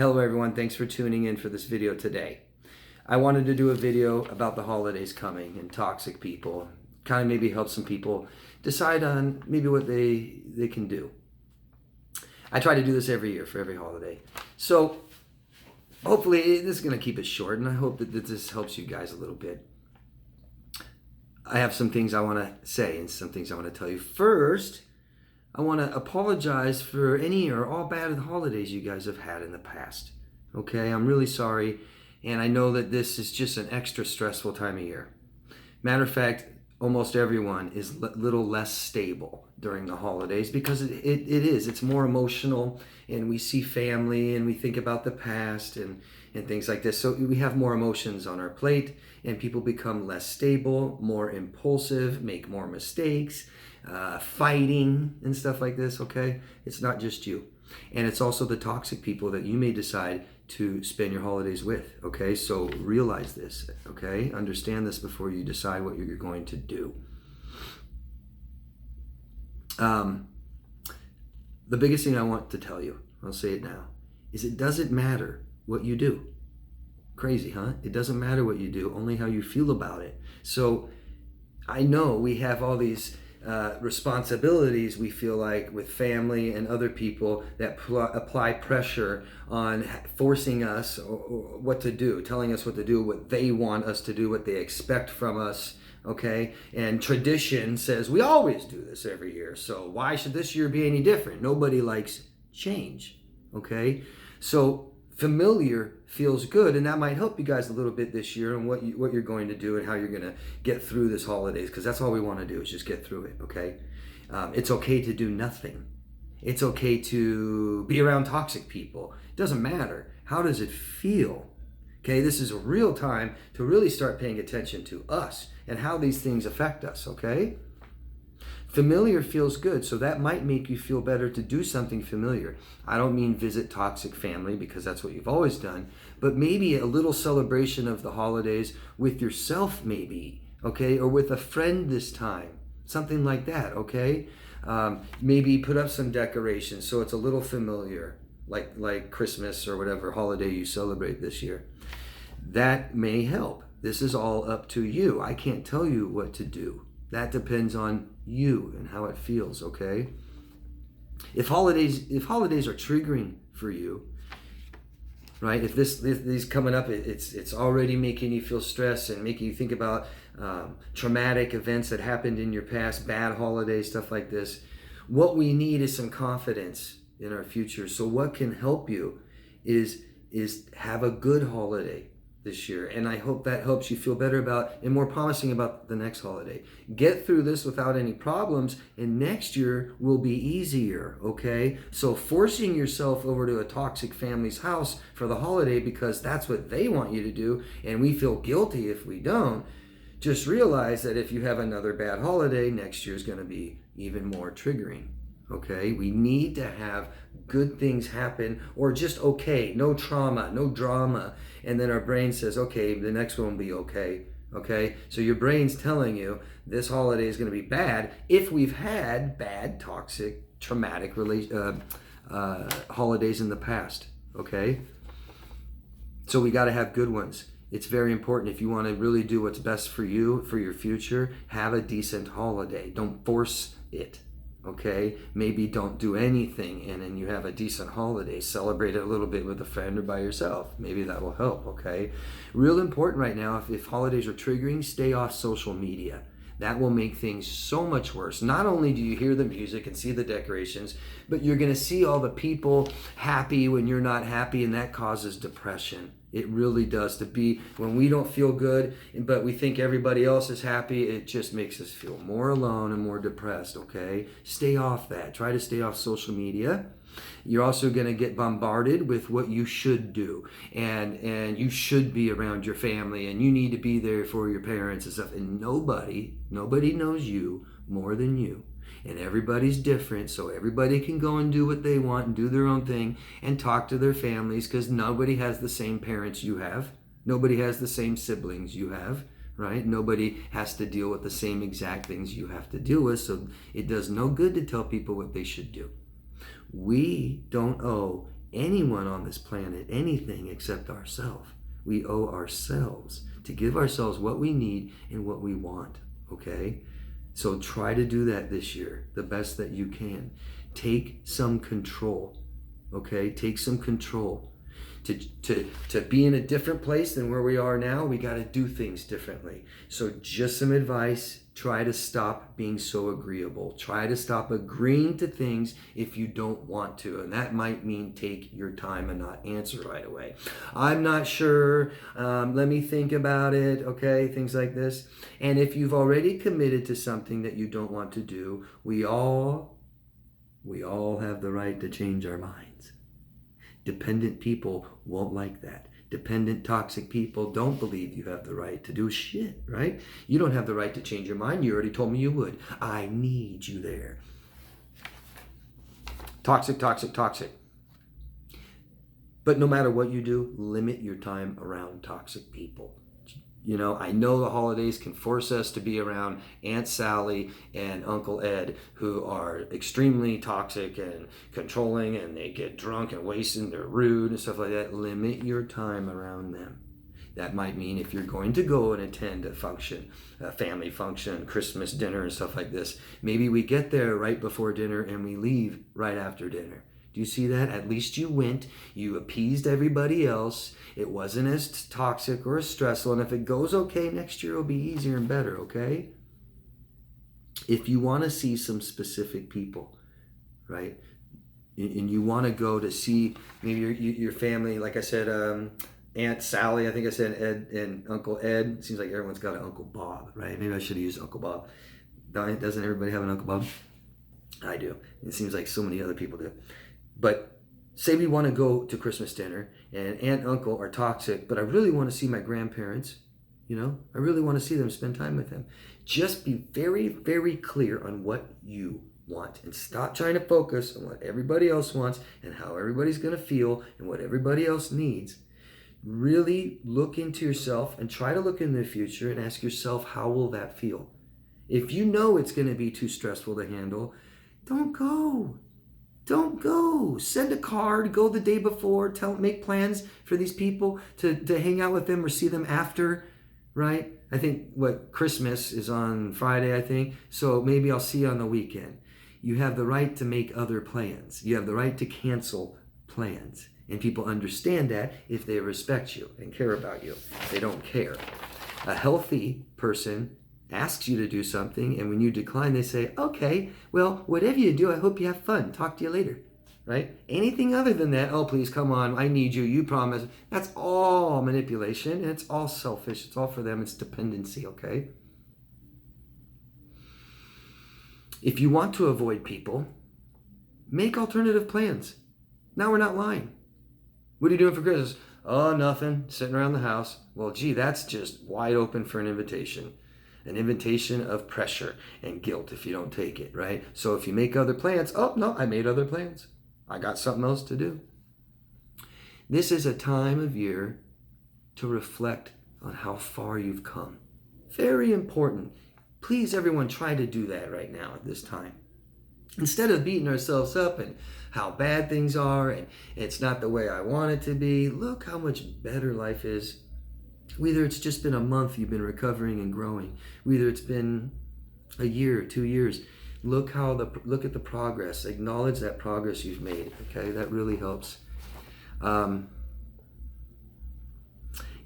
Hello everyone, thanks for tuning in for this video today. I wanted to do a video about the holidays coming and toxic people, kind of maybe help some people decide on maybe what they can do. I try to do this every year for every holiday. So hopefully this is going to keep it short, and I hope that this helps you guys a little bit. I have some things I want to say and some things I want to tell you. First, I want to apologize for any or all bad holidays you guys have had in the past. Okay, I'm really sorry, and I know that this is just an extra stressful time of year. Matter of fact, almost everyone is a little less stable during the holidays because it is. It's more emotional, and we see family, and we think about the past and things like this. So we have more emotions on our plate, and people become less stable, more impulsive, make more mistakes, fighting and stuff like this, okay? It's not just you. And it's also the toxic people that you may decide to spend your holidays with, okay? So realize this, okay? Understand this before you decide what you're going to do. The biggest thing I want to tell you, I'll say it now, is it doesn't matter what you do. Crazy, huh? It doesn't matter what you do, only how you feel about it. So I know we have all these responsibilities, we feel like, with family and other people that apply pressure on forcing us or what to do, telling us what to do, what they want us to do, what they expect from us, okay? And tradition says we always do this every year, so why should this year be any different? Nobody likes change, okay? So familiar feels good, and that might help you guys a little bit this year and what you're going to do and how you're going to get through this holidays, because that's all we want to do is just get through it, okay? It's okay to do nothing. It's okay to be around toxic people. It doesn't matter. How does it feel? Okay, this is a real time to really start paying attention to us and how these things affect us, okay? Familiar feels good, so that might make you feel better to do something familiar. I don't mean visit toxic family, because that's what you've always done, but maybe a little celebration of the holidays with yourself maybe, okay? Or with a friend this time, something like that, okay? Maybe put up some decorations so it's a little familiar, like Christmas or whatever holiday you celebrate this year. That may help. This is all up to you. I can't tell you what to do. That depends on you and how it feels, okay? If holidays are triggering for you, right? If these coming up, it's already making you feel stressed and making you think about traumatic events that happened in your past, bad holidays, stuff like this. What we need is some confidence in our future. So what can help you is have a good holiday this year, and I hope that helps you feel better about and more promising about the next holiday. Get through this without any problems, and next year will be easier, okay? So forcing yourself over to a toxic family's house for the holiday because that's what they want you to do, and we feel guilty if we don't, just realize that if you have another bad holiday, next year's going to be even more triggering. Okay, we need to have good things happen, or just okay, no trauma, no drama, and then our brain says, okay, the next one will be okay. Okay, so your brain's telling you this holiday is going to be bad if we've had bad, toxic, traumatic holidays in the past. Okay, so we got to have good ones. It's very important. If you want to really do what's best for you, for your future, have a decent holiday. Don't force it. Okay, maybe don't do anything, and then you have a decent holiday. Celebrate it a little bit with a friend or by yourself. Maybe that will help, okay? Real important right now, if holidays are triggering, stay off social media. That will make things so much worse. Not only do you hear the music and see the decorations, but you're going to see all the people happy when you're not happy, and that causes depression. It really does. When we don't feel good, but we think everybody else is happy, it just makes us feel more alone and more depressed, okay? Stay off that. Try to stay off social media. You're also going to get bombarded with what you should do, and you should be around your family, and you need to be there for your parents and stuff. And nobody knows you more than you. And everybody's different, so everybody can go and do what they want and do their own thing and talk to their families, because nobody has the same parents you have. Nobody has the same siblings you have, right? Nobody has to deal with the same exact things you have to deal with, so it does no good to tell people what they should do. We don't owe anyone on this planet anything except ourselves. We owe ourselves to give ourselves what we need and what we want, okay? So try to do that this year, the best that you can. Take some control, okay? Take some control. To be in a different place than where we are now, we got to do things differently. So just some advice: try to stop being so agreeable. Try to stop agreeing to things if you don't want to. And that might mean take your time and not answer right away. I'm not sure. Let me think about it. Okay, things like this. And if you've already committed to something that you don't want to do, we all have the right to change our minds. Dependent people won't like that. Dependent, toxic people don't believe you have the right to do shit, right? You don't have the right to change your mind. You already told me you would. I need you there. Toxic, toxic, toxic. But no matter what you do, limit your time around toxic people. You know, I know the holidays can force us to be around Aunt Sally and Uncle Ed, who are extremely toxic and controlling, and they get drunk and wasted and they're rude and stuff like that. Limit your time around them. That might mean if you're going to go and attend a function, a family function, Christmas dinner and stuff like this, maybe we get there right before dinner and we leave right after dinner. Do you see that? At least you went, you appeased everybody else. It wasn't as toxic or as stressful. And if it goes okay, next year it'll be easier and better, okay? If you want to see some specific people, right? And you want to go to see maybe your family, like I said, Aunt Sally, I think I said Ed and Uncle Ed. It seems like everyone's got an Uncle Bob, right? Maybe I should have used Uncle Bob. Doesn't everybody have an Uncle Bob? I do. It seems like so many other people do. But say we want to go to Christmas dinner and Aunt and Uncle are toxic, but I really want to see my grandparents, you know? I really want to see them, spend time with them. Just be very, very clear on what you want and stop trying to focus on what everybody else wants and how everybody's going to feel and what everybody else needs. Really look into yourself and try to look in the future and ask yourself, how will that feel? If you know it's going to be too stressful to handle, don't go. Don't go. Send a card. Go the day before. Make plans for these people to hang out with them or see them after, right? I think Christmas is on Friday, I think. So maybe I'll see you on the weekend. You have the right to make other plans. You have the right to cancel plans. And people understand that if they respect you and care about you. They don't care. A healthy person asks you to do something, and when you decline, they say, okay, well, whatever you do, I hope you have fun. Talk to you later, right? Anything other than that, oh, please, come on, I need you, you promise. That's all manipulation, and it's all selfish. It's all for them. It's dependency, okay? If you want to avoid people, make alternative plans. Now we're not lying. What are you doing for Christmas? Oh, nothing, sitting around the house. Well, gee, that's just wide open for an invitation. An invitation of pressure and guilt if you don't take it, right? So if you make other plans, oh, no, I made other plans. I got something else to do. This is a time of year to reflect on how far you've come. Very important. Please, everyone, try to do that right now at this time. Instead of beating ourselves up and how bad things are and it's not the way I want it to be, look how much better life is. Whether it's just been a month you've been recovering and growing, whether it's been a year, 2 years, look at the progress. Acknowledge that progress you've made. Okay, that really helps.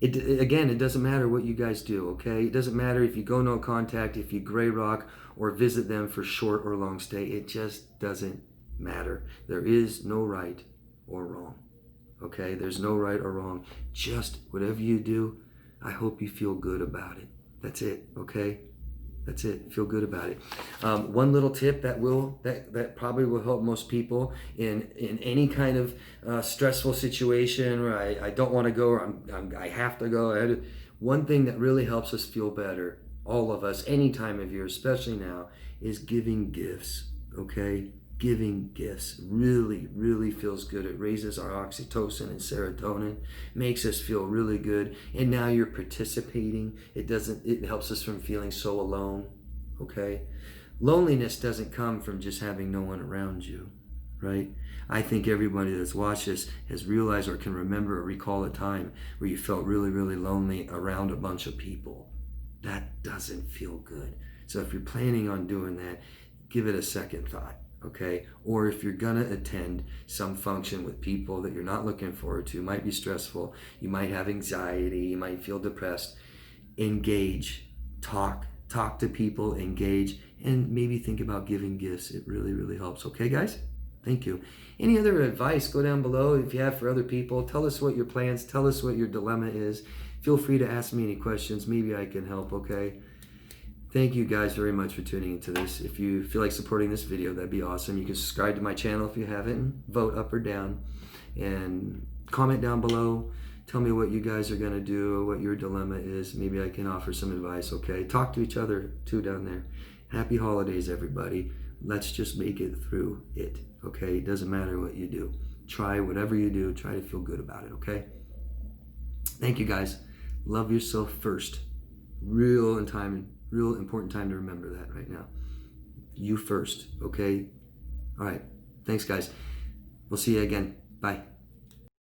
It doesn't matter what you guys do. Okay, it doesn't matter if you go no contact, if you gray rock or visit them for short or long stay. It just doesn't matter. There is no right or wrong. Okay, there's no right or wrong. Just whatever you do, I hope you feel good about it. That's it, okay? That's it. Feel good about it. One little tip that probably will help most people in any kind of stressful situation where I don't want to go or I have to go. One thing that really helps us feel better, all of us, any time of year, especially now, is giving gifts, okay? Giving gifts really, really feels good. It raises our oxytocin and serotonin, makes us feel really good. And now you're participating. It helps us from feeling so alone, okay? Loneliness doesn't come from just having no one around you, right? I think everybody that's watched this has realized or can remember or recall a time where you felt really, really lonely around a bunch of people. That doesn't feel good. So if you're planning on doing that, give it a second thought, okay? Or if you're gonna attend some function with people that you're not looking forward to, might be stressful, you might have anxiety, you might feel depressed, engage, talk to people, engage, and maybe think about giving gifts. It really, really helps. Okay, guys? Thank you. Any other advice, go down below if you have for other people. Tell us what your plans, tell us what your dilemma is. Feel free to ask me any questions. Maybe I can help, okay? Thank you guys very much for tuning into this. If you feel like supporting this video, that'd be awesome. You can subscribe to my channel if you haven't, vote up or down, and comment down below. Tell me what you guys are going to do, what your dilemma is. Maybe I can offer some advice, okay? Talk to each other too down there. Happy holidays, everybody. Let's just make it through it, okay? It doesn't matter what you do. Try whatever you do. Try to feel good about it, okay? Thank you, guys. Love yourself first. Real important time to remember that right now. You first, okay? All right. Thanks, guys. We'll see you again. Bye.